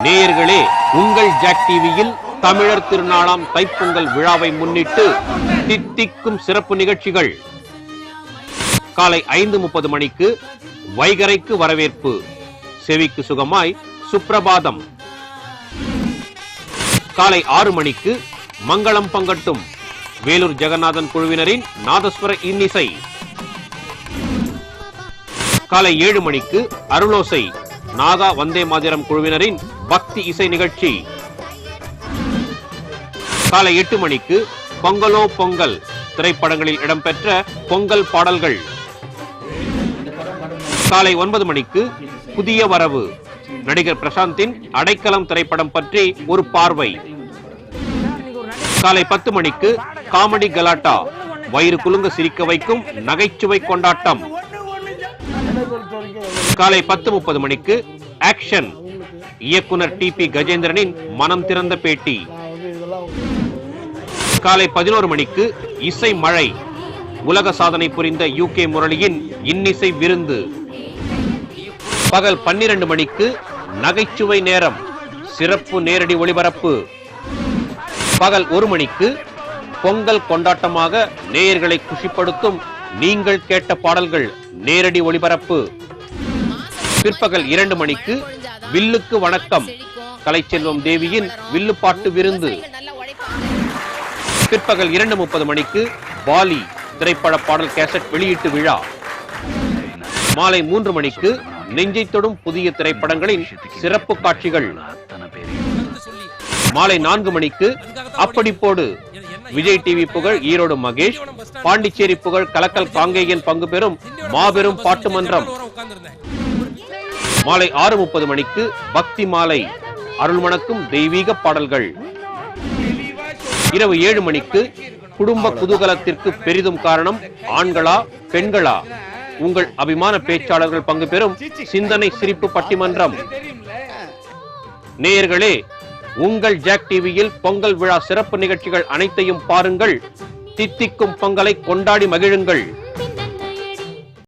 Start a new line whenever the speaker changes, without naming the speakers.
நேயர்களே, உங்கள் ஜாக் டிவியில் தமிழர் திருநாளாம் தைப்பொங்கல் விழாவை முன்னிட்டு தித்திக்கும் சிறப்பு நிகழ்ச்சிகள். காலை 5:30 மணிக்கு வைகரைக்கு வரவேற்பு, செவிக்கு சுகமாய் சுப்ரபாதம். காலை 6 மணிக்கு மங்களம் பங்கட்டும், வேலூர் ஜெகநாதன் குழுவினரின் நாதஸ்வர இன்னிசை. காலை 7 மணிக்கு அருளோசை, நாகா வந்தே மாதிரம் குழுவினரின் பக்தி இசை நிகழ்ச்சி. காலை 8 மணிக்கு பொங்கலோ பொங்கல் திரைப்படங்களில் இடம்பெற்ற பொங்கல் பாடல்கள். காலை 9 மணிக்கு புதிய வரவு, நடிகர் பிரசாந்தின் அடைக்கலம் திரைப்படம் பற்றி ஒரு பார்வை. காலை 10 மணிக்கு காமெடி கலாட்டா, வயிறு குலுங்க சிரிக்க வைக்கும் நகைச்சுவை கொண்டாட்டம். காலை 10:30 மணிக்கு ஆக்ஷன், இயக்குனர் டிபி கஜேந்திரனின் மனம் திறந்த பேட்டி. காலை 11 மணிக்கு இசை மழை, உலக சாதனை புரிந்த UK முரளியின் இன்னிசை விருந்து. பகல் 12 மணிக்கு நகைச்சுவை நேரம், சிறப்பு நேரடி ஒளிபரப்பு. பகல் 1 மணிக்கு பொங்கல் கொண்டாட்டமாக நேயர்களை குஷிப்படுத்தும் நீங்கள் கேட்ட பாடல்கள் நேரடி ஒளிபரப்பு. பிற்பகல் 2 மணிக்கு வில்லுக்கு வணக்கம், கலைச்செல்வம் தேவியின் வில்லுப்பாட்டு விருந்து. பிற்பகல் 2:30 மணிக்கு பாலி திரைப்பட பாடல் கேசட் வெளியீட்டு விழா. மாலை 3 மணிக்கு நெஞ்சை தொடும் புதிய திரைப்படங்களின் சிறப்பு காட்சிகள். மாலை 4 மணிக்கு அப்படி போடு, விஜய் டிவி புகழ் ஈரோடு மகேஷ், பாண்டிச்சேரி புகழ் கலக்கல் காங்கேயன் பங்கு பெறும் மாபெரும் பாட்டு மன்றம். மாலை 6:30 மணிக்கு பக்தி மாலை, அருள்மணக்கும் தெய்வீக பாடல்கள். இரவு 7 மணிக்கு குடும்ப குதூகலத்திற்கு பெரிதும் காரணம் ஆண்களா பெண்களா, உங்கள் அபிமான பேச்சாளர்கள் பங்கு பெறும் சிந்தனை சிரிப்பு பட்டிமன்றம். நேயர்களே, உங்கள் ஜாக் டிவியில் பொங்கல் விழா சிறப்பு நிகழ்ச்சிகள் அனைத்தையும் பாருங்கள். தித்திக்கும் பொங்கலை கொண்டாடி மகிழுங்கள்.